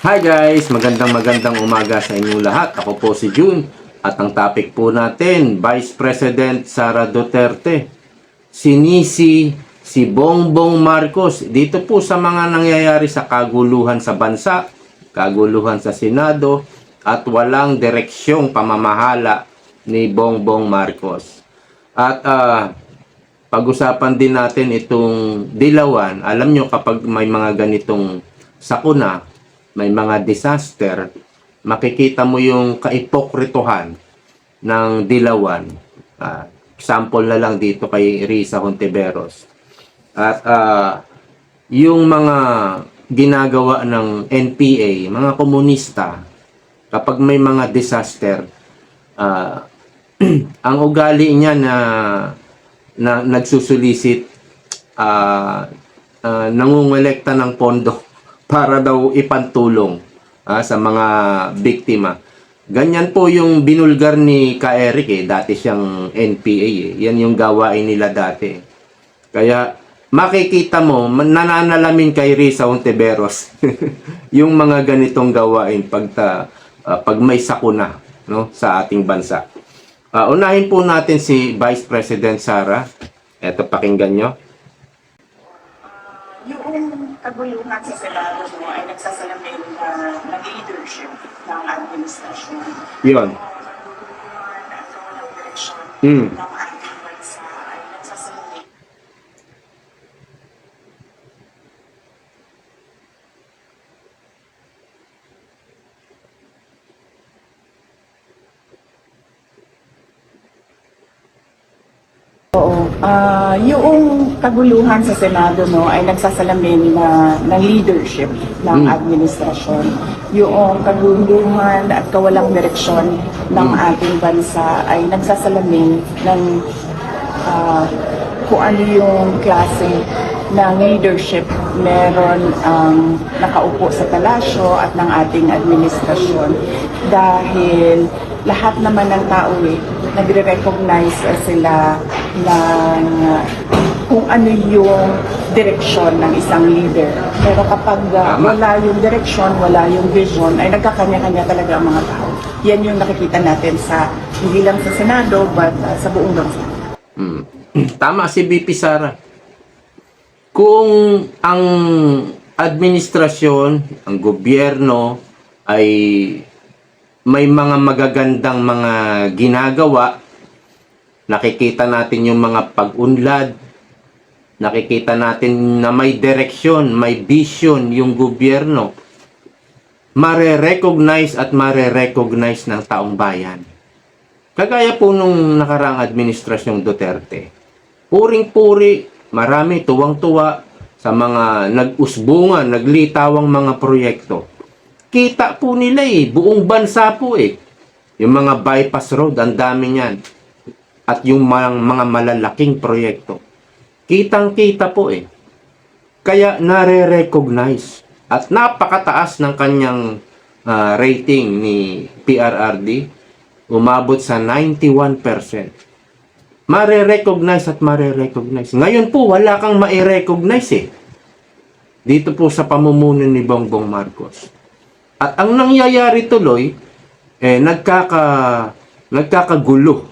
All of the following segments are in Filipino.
Hi guys! Magandang umaga sa inyong lahat. Ako po si June at ang topic po natin, Vice President Sara Duterte. Sinisi si Bongbong Marcos dito po sa mga nangyayari sa kaguluhan sa bansa, kaguluhan sa Senado at walang direksyong pamamahala ni Bongbong Marcos. At pag-usapan din natin itong dilawan. Alam nyo kapag may mga ganitong sakuna, may mga disaster, makikita mo yung kaipokritohan ng dilawan. Example na lang dito kay Risa Hontiveros. At yung mga ginagawa ng NPA, mga komunista, kapag may mga disaster, ang ugali niya na nagsusulisit, nangungulekta ng pondo para daw ipantulong sa mga biktima. Ganyan po yung binulgar ni Ka Eric dati siyang NPA Yan yung gawain nila dati. Kaya makikita mo, nananalamin kay Risa Hontiveros yung mga ganitong gawain pag may sakuna, no, sa ating bansa. Unahin po natin si Vice President Sara. Eto, pakinggan nyo. Yung kaguluhan sa Senado mo ay nagsasalamin ng leadership ng administrasyon. Yun. Kaguluhan at kawalang direksyon ng ating bansa ay nagsasalamin. Oo. Yung kaguluhan sa Senado no, ay nagsasalamin ng leadership ng administrasyon. Yung kaguluhan at kawalang direksyon ng ating bansa ay nagsasalamin ng kung ano yung klase ng leadership meron ang nakaupo sa palasyo at ng ating administrasyon. Dahil lahat naman ng tao nagre-recognize sila ng kung ano yung direksyon ng isang leader. Pero kapag wala yung direksyon, wala yung vision, ay nagkakanya-kanya talaga ang mga tao. Yan yung nakikita natin hindi lang sa Senado, but sa buong bansa. Tama si BP Sara. Kung ang administrasyon, ang gobyerno ay may mga magagandang mga ginagawa, nakikita natin yung mga pag-unlad, nakikita natin na may direksyon, may vision yung gobyerno, mare-recognize at mare-recognize ng taong bayan. Kagaya po nung nakaraang administrasyong Duterte, puring-puri, marami tuwang-tuwa sa mga nag-usbungan, naglitawang mga proyekto. Kita po nila buong bansa po Yung mga bypass road, ang dami niyan. At yung mga malalaking proyekto. Kitang-kita po Kaya nare-recognize. At napakataas ng kanyang rating ni PRRD. Umabot sa 91%. Mare-recognize at mare-recognize. Ngayon po, wala kang ma-recognize dito po sa pamumuno ni Bongbong Marcos. At ang nangyayari tuloy, nagkakagulo,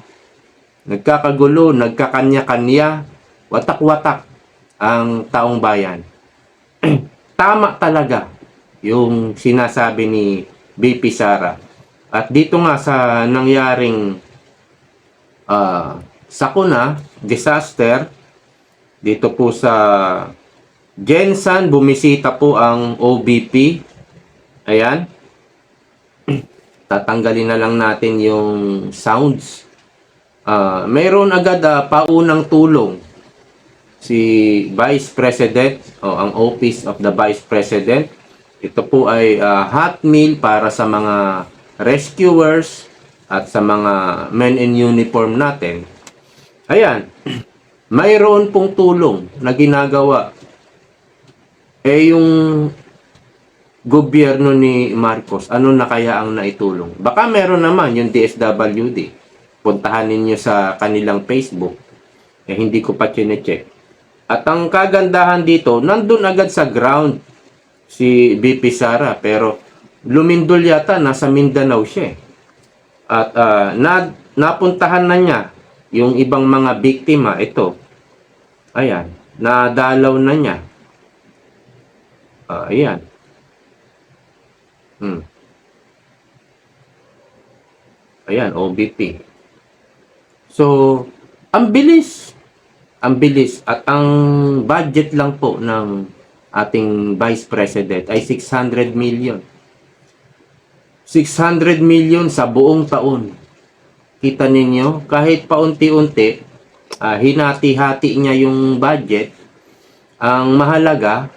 nagkakanya-kanya, watak-watak ang taong bayan. Tama talaga yung sinasabi ni BP Sara. At dito nga sa nangyaring sakuna, disaster, dito po sa Gensan, bumisita po ang OBP. Ayan. Tatanggalin na lang natin yung sounds. Mayroon agad paunang tulong si Vice President o ang Office of the Vice President. Ito po ay hot meal para sa mga rescuers at sa mga men in uniform natin. Ayan. Mayroon pong tulong na ginagawa. Yung gobyerno ni Marcos, ano na kaya ang naitulong? Baka meron naman yung DSWD. Puntahan ninyo sa kanilang Facebook. Hindi ko pa chinecheck. At ang kagandahan dito, nandun agad sa ground si BP Sara. Pero lumindol yata, nasa Mindanao siya eh. At napuntahan na niya yung ibang mga biktima. Ito, ayan, nadalaw na niya. Ayan. Ayan, OBP. So, ang bilis. Ang bilis. At ang budget lang po ng ating Vice President ay 600 million. 600 million sa buong taon. Kita ninyo, kahit paunti-unti, hinati-hati niya yung budget. Ang mahalaga,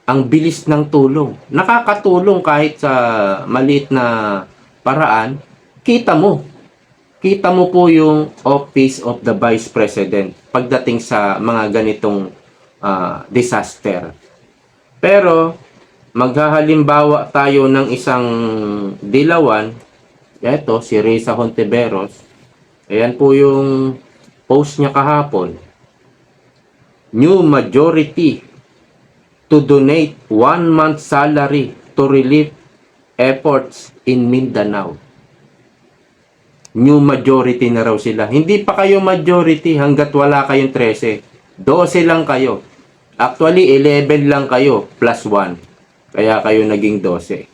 ang bilis ng tulong. Nakakatulong kahit sa maliit na paraan. Kita mo po yung Office of the Vice President pagdating sa mga ganitong disaster. Pero, maghahalimbawa tayo ng isang dilawan. Ito, si Risa Hontiveros. Ayan po yung post niya kahapon. New majority to donate 1 month salary to relief efforts in Mindanao. New majority na raw sila. Hindi pa kayo majority hanggat wala kayong 13. 12 lang kayo. Actually, 11 lang kayo plus 1. Kaya kayo naging 12.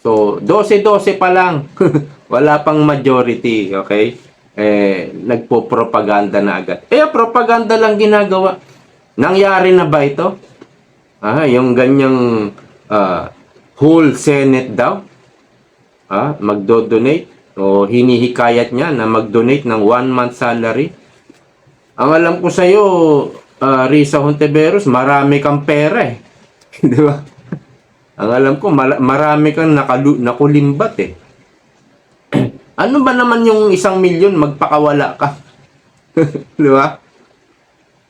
So, 12-12 pa lang. Wala pang majority, okay? Nagpo-propaganda na agad. Kaya propaganda lang ginagawa. Nangyari na ba ito? Yung ganyang whole Senate daw? Magdo-donate? O hinihikayat niya na mag-donate ng 1 month salary? Ang alam ko sa'yo, Risa Hontiveros, marami kang pera eh. Di ba? Ang alam ko, marami kang nakulimbat eh. Ano ba naman yung 1 milyon magpakawala ka? Di ba?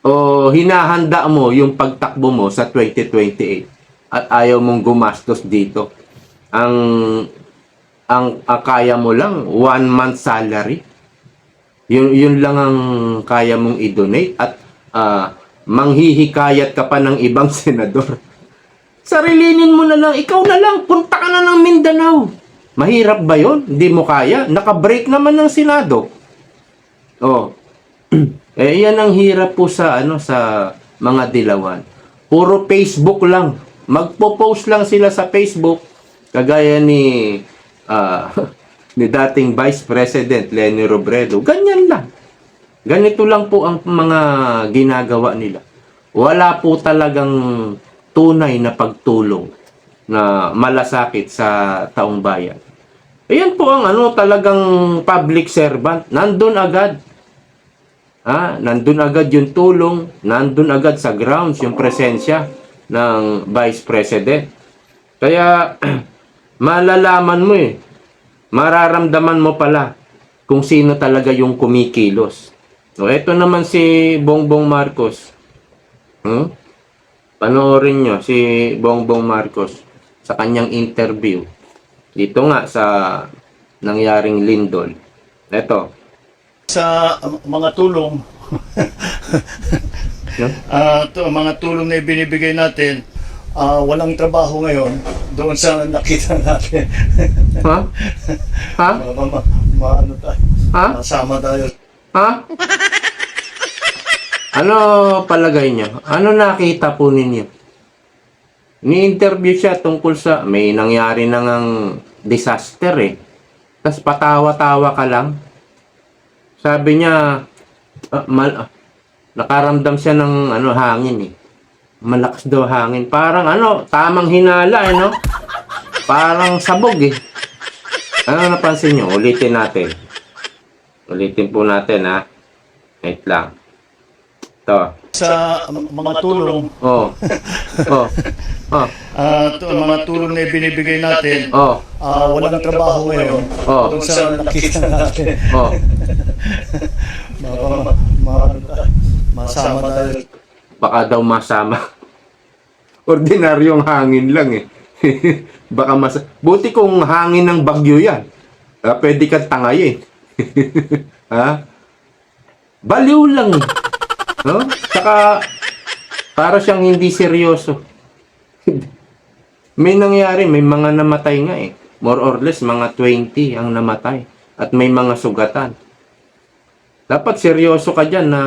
O hinahanda mo yung pagtakbo mo sa 2028 at ayaw mong gumastos dito. Ang kaya mo lang 1 month salary. Yun lang ang kaya mong i-donate at manghihikayat ka pa ng ibang senador. Sarilinin mo na lang, ikaw na lang, punta ka na ng Mindanao. Mahirap ba yon? Hindi mo kaya? Naka-break naman ng Senado. Yan ang hirap po sa mga dilawan. Puro Facebook lang. Magpo-post lang sila sa Facebook kagaya ni dating Vice President Leni Robredo. Ganyan lang. Ganito lang po ang mga ginagawa nila. Wala po talagang tunay na pagtulong na malasakit sa taong bayan. Ayan po ang talagang public servant. Nandun agad. Nandun agad yung tulong. Nandun agad sa grounds yung presensya ng Vice President. Kaya malalaman mo mararamdaman mo pala kung sino talaga yung kumikilos. Ito naman si Bongbong Marcos. Panoorin nyo si Bongbong Marcos sa kanyang interview. Dito nga sa nangyaring lindol. Ito. Sa mga tulong, mga tulong na ibinibigay natin, walang trabaho ngayon doon sa nakita natin. Ano tayo? Masama tayo. Ano palagay niyo? Ano nakita po ninyo? Ni-interview siya tungkol sa may nangyari na ngang disaster eh. Tapos patawa-tawa ka lang. Sabi niya, nakaramdam siya ng hangin eh. Malakas daw hangin. Parang tamang hinala eh, no? Parang sabog eh. Ano napansin niyo? Ulitin natin. Ulitin po natin ha. Wait lang. Ito. Sa mga tulong, mga tulong na ibinibigay natin, walang trabaho ngayon doon sa nakita natin. Masama tayo. Baka daw masama. Ordinaryong hangin lang eh. Baka buti kung hangin ng bagyo yan. Pwede kang tangayin. Baliw lang eh. No? Saka para siyang hindi seryoso. May nangyari, may mga namatay nga eh. more or less mga 20 ang namatay at may mga sugatan. Dapat seryoso ka dyan na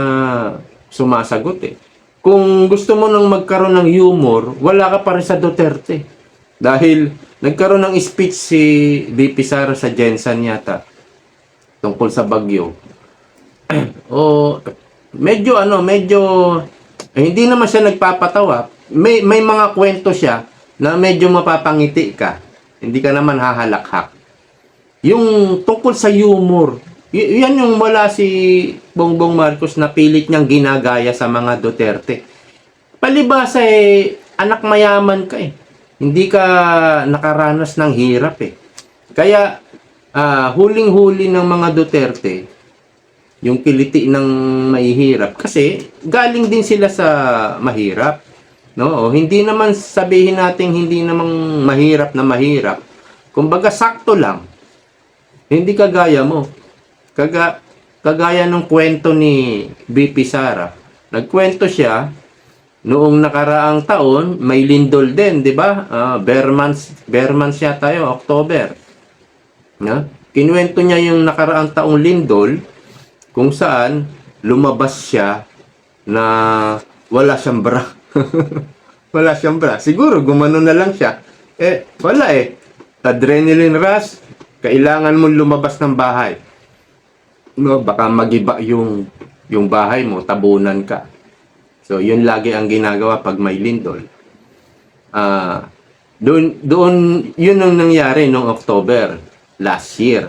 sumasagot eh. Kung gusto mo nang magkaroon ng humor, wala ka pa rin sa Duterte. Dahil nagkaroon ng speech si VP Sara sa Jensen yata tungkol sa bagyo. O medyo hindi naman siya nagpapatawa. May mga kwento siya na medyo mapapangiti ka. Hindi ka naman hahalakhak. Yung tungkol sa humor, yan yung wala si Bongbong Marcos na pilit niyang ginagaya sa mga Duterte. Palibasa anak mayaman ka eh. Hindi ka nakaranas ng hirap eh. Kaya huling-huli ng mga Duterte, yung kiliti ng mahihirap. Kasi galing din sila sa mahirap. No? Hindi naman sabihin natin hindi namang mahirap na mahirap. Kumbaga sakto lang. Hindi kagaya mo. Kagaya ng kwento ni BP Sara. Nagkwento siya noong nakaraang taon, may lindol din, di ba? Bear months yata tayo, October. Kinuwento niya yung nakaraang taong lindol kung saan lumabas siya na wala siyang bra. Wala siyang bra. Siguro gumano na lang siya. Wala adrenaline rush. Kailangan mo lumabas ng bahay. No, baka magiba yung bahay mo, tabunan ka. So, yun lagi ang ginagawa pag may lindol. Doon, yun ang nangyari noong October last year.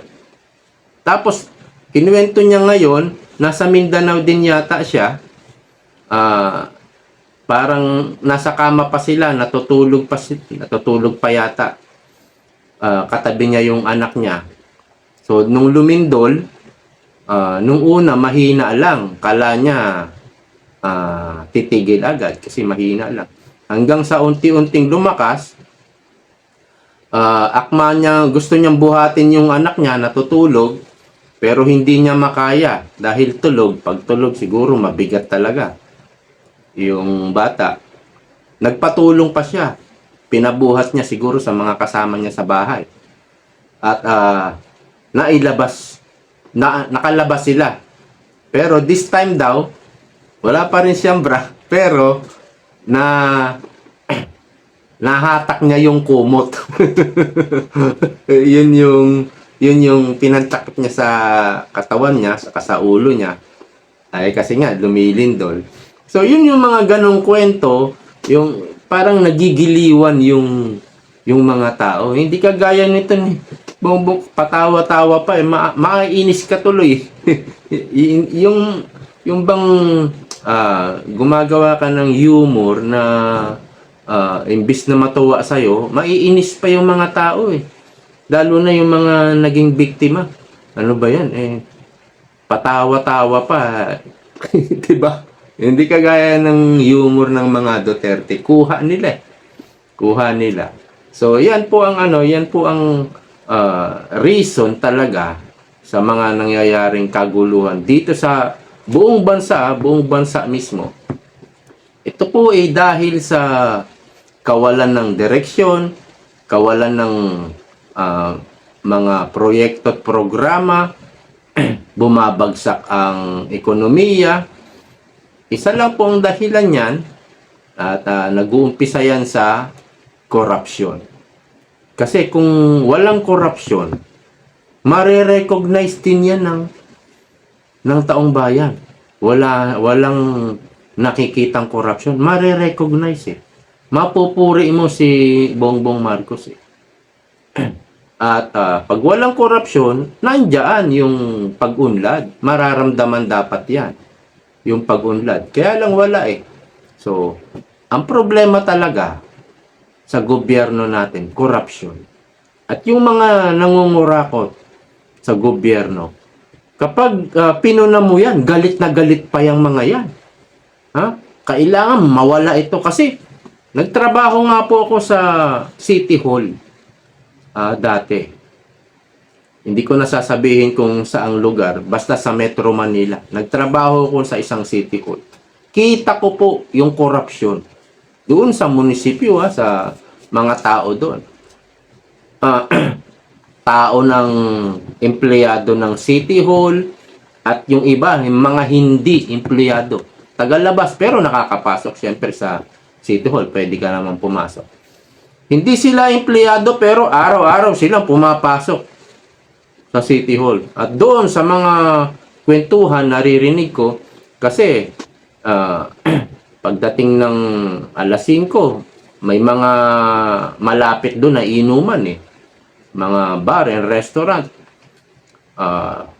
Tapos, kinuwento niya ngayon, nasa Mindanao din yata siya. Parang nasa kama pa sila, natutulog pa yata. Katabi niya yung anak niya. So, nung lumindol, nung una, mahina lang. Kala niya, titigil agad kasi mahina lang. Hanggang sa unti-unting lumakas, akma niya, gusto niyang buhatin yung anak niya, natutulog, pero hindi niya makaya dahil tulog. Pag tulog, siguro mabigat talaga yung bata. Nagpatulong pa siya. Pinabuhat niya siguro sa mga kasama niya sa bahay. At nakalabas sila. Pero this time daw, wala pa rin siyang bra. Pero, nahatak niya yung kumot. yun yung pinantakip niya sa katawan niya, sa ulo niya. Kasi nga, lumilindol. So, yun yung mga ganong kwento, yung parang nagigiliwan yung mga tao. Hindi kagaya nito ni Bongbong, patawa-tawa pa maiinis ka tuloy. yung bang gumagawa ka ng humor na imbis na matuwa sa'yo, maiinis pa yung mga tao Lalo na yung mga naging biktima. Ano ba yan? Patawa-tawa pa. Diba? Hindi kagaya ng humor ng mga Duterte. Kuha nila. So, yan po ang reason talaga sa mga nangyayaring kaguluhan dito sa buong bansa mismo. Ito po dahil sa kawalan ng direksyon, kawalan ng mga proyekto at programa, bumabagsak ang ekonomiya. Isa lang po ang dahilan yan at nag-uumpisa yan sa corruption. Kasi kung walang corruption, mare-recognize din yan ng taong bayan. Walang nakikitang corruption, mare-recognize Mapupuri mo si Bongbong Marcos At pag walang corruption, nandiyan yung pag-unlad. Mararamdaman dapat yan. Yung pag-unlad. Kaya lang wala So, ang problema talaga sa gobyerno natin, corruption. At yung mga nangungurakot sa gobyerno, kapag pinuna mo yan, galit na galit pa yung mga yan. Kailangan mawala ito kasi nagtrabaho nga po ako sa City Hall dati. Hindi ko nasasabihin kung saang lugar, basta sa Metro Manila. Nagtrabaho ko sa isang City Hall. Kita ko po yung corruption doon sa munisipyo, sa mga tao doon. tao ng empleyado ng City Hall at yung iba, yung mga hindi empleyado. Tagalabas pero nakakapasok siyempre sa City Hall, pwede ka naman pumasok. Hindi sila empleyado pero araw-araw silang pumapasok sa City Hall. At doon sa mga kwentuhan naririnig ko kasi pagdating ng alas 5, may mga malapit doon na inuman eh. Mga bar and restaurant.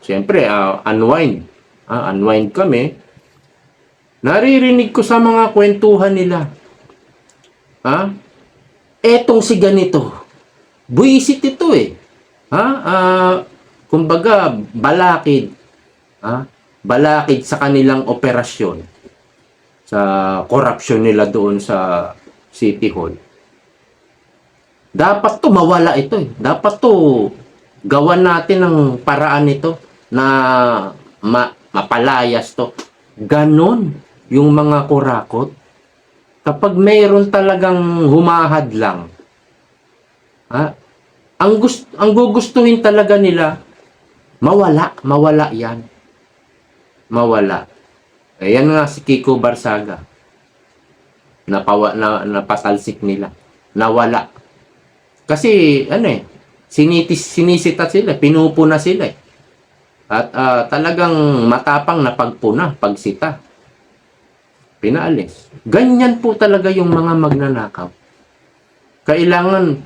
Siyempre, unwind. Unwind kami. Naririnig ko sa mga kwentuhan nila. Etong si ganito. Buisit ito eh. Kumbaga, balakid. Balakid sa kanilang operasyon. Sa korupsyon nila doon sa City Hall. Dapat to mawala ito eh. Dapat to gawan natin ng paraan ito na mapalayas to. Ganon yung mga kurakot. Kapag mayroon talagang humahad lang, ang gugustuhin talaga nila, mawala yan. Mawala. Ayan nga si Kiko Barsaga. Napasalsik nila. Nawala. Kasi, sinisita sila, pinupuna sila eh. At talagang matapang na pagpuna, pagsita. Pinaalis. Ganyan po talaga yung mga magnanakaw. Kailangan,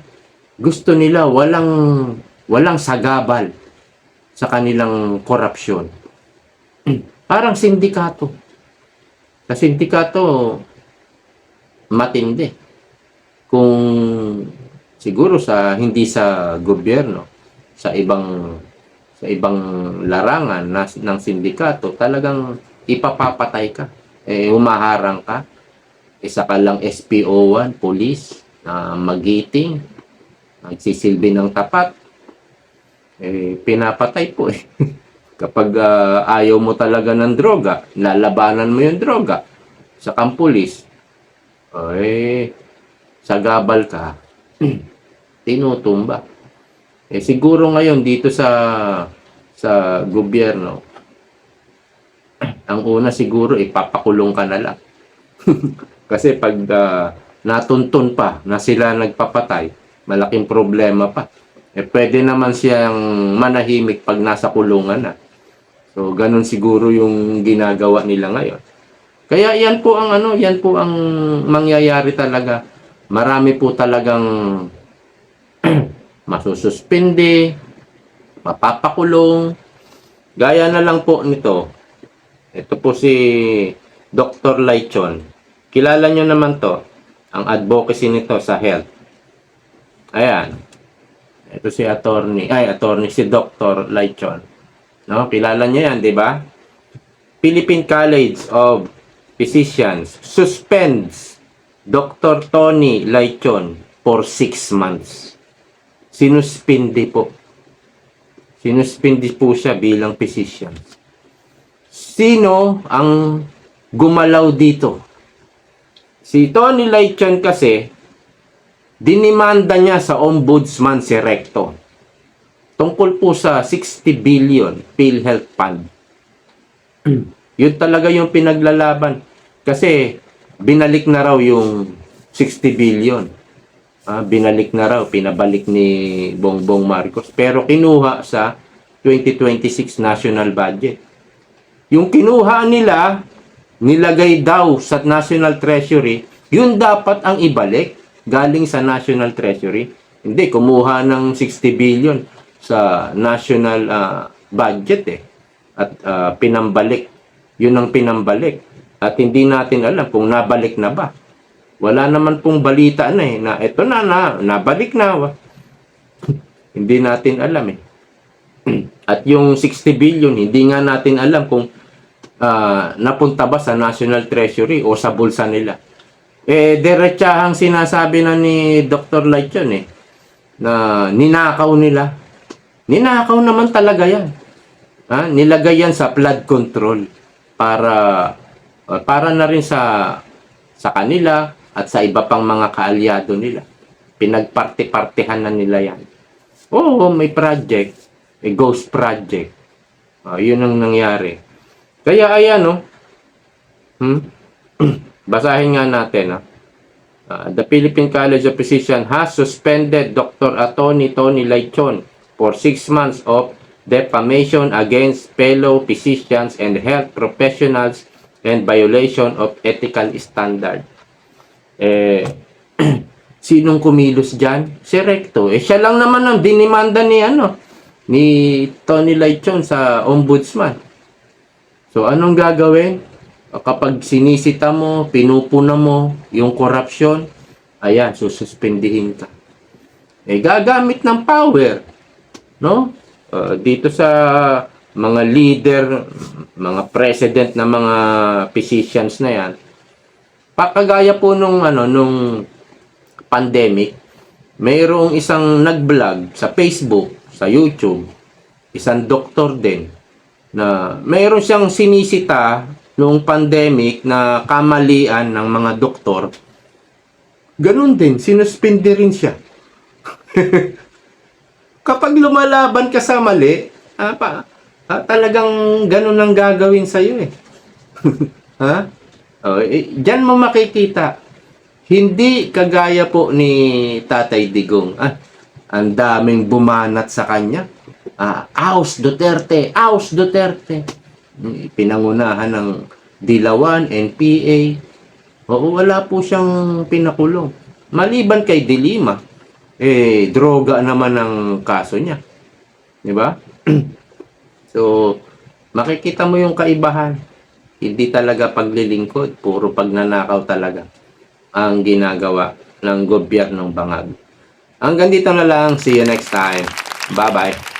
gusto nila walang sagabal sa kanilang korupsyon. Parang sindikato. Sa sindikato, matindi. Kung siguro hindi sa gobyerno, sa ibang larangan ng sindikato, talagang ipapapatay ka. Humaharang ka. Isa ka lang SPO1, police, magiting, nagsisilbi ng tapat. Pinapatay po eh. Kapag ayaw mo talaga ng droga, lalabanan mo yung droga sa kampulis, sagabal ka, tinutumba. Siguro ngayon dito sa gobyerno, ang una siguro ipapakulong ka na lang. Kasi pag natuntun pa na sila nagpapatay, malaking problema pa. Pwede naman siyang manahimik pag nasa kulungan na. So ganun siguro yung ginagawa nila ngayon. Kaya yan po ang mangyayari talaga. Marami po talagang masususpende, mapapakulong. Gaya na lang po nito. Ito po si Dr. Laichon. Kilala nyo naman to, ang advocacy nito sa health. Ayan. Ito si attorney si Dr. Laichon. No, kilala niyo yan, di ba? Philippine College of Physicians suspends Dr. Tony Laichon for 6 months. Sinuspindi po. Sinuspindi po siya bilang physician. Sino ang gumalaw dito? Si Tony Laichon kasi, dinimanda niya sa Ombudsman si Recto. Tungkol po sa 60 billion PhilHealth Fund. Yun talaga yung pinaglalaban. Kasi binalik na raw yung 60 billion. Binalik na raw, pinabalik ni Bongbong Marcos. Pero kinuha sa 2026 national budget. Yung kinuha nila, nilagay daw sa National Treasury, yun dapat ang ibalik galing sa National Treasury. Hindi, kumuha ng 60 billion sa national budget eh. At pinambalik. Yun ang pinambalik. At hindi natin alam kung nabalik na ba. Wala naman pong balita na eh, na eto nabalik na. Hindi natin alam eh. At yung 60 billion, hindi nga natin alam kung napunta ba sa National Treasury o sa bulsa nila. Diretsahang sinasabi na ni Dr. Laichon eh, na ninakaw nila. Ninakaw naman talaga yan. Nilagay yan sa flood control para na rin sa kanila at sa iba pang mga kaalyado nila. Pinagparte-partehan na nila yan. Oo, may project. May ghost project. Yun ang nangyari. Kaya ayan, no? Basahin nga natin, the Philippine College of Physicians has suspended Dr. Atty. Tony Laichon for 6 months of defamation against fellow physicians and health professionals and violation of ethical standard. Sinong kumilos dyan? Si Recto. Siya lang naman ang dinimanda ni Tony Laichon sa ombudsman. So, anong gagawin? Kapag sinisita mo, pinupuna mo yung korupsyon, ayan, sususpendihin ka. Gagamit ng power, no? Dito sa mga leader, mga president na mga physicians na yan, pakagaya po nung pandemic, mayroong isang nag-vlog sa Facebook, sa YouTube, isang doktor din, na mayroon siyang sinisita noong pandemic na kamalian ng mga doktor. Ganun din, sinuspindi rin siya. Kapag lumalaban ka sa mali, talagang ganun ang gagawin sa'yo eh. Diyan mo makikita. Hindi kagaya po ni Tatay Digong. Ang daming bumanat sa kanya. Aus Duterte! Aus Duterte! Pinangunahan ng Dilawan, NPA. Wala po siyang pinakulong. Maliban kay Dilima, droga naman ang kaso niya. Di ba? So, makikita mo yung kaibahan. Hindi talaga paglilingkod, puro pagnanakaw talaga ang ginagawa ng gobyernong Bangag. Hanggang dito na lang. See you next time. Bye-bye.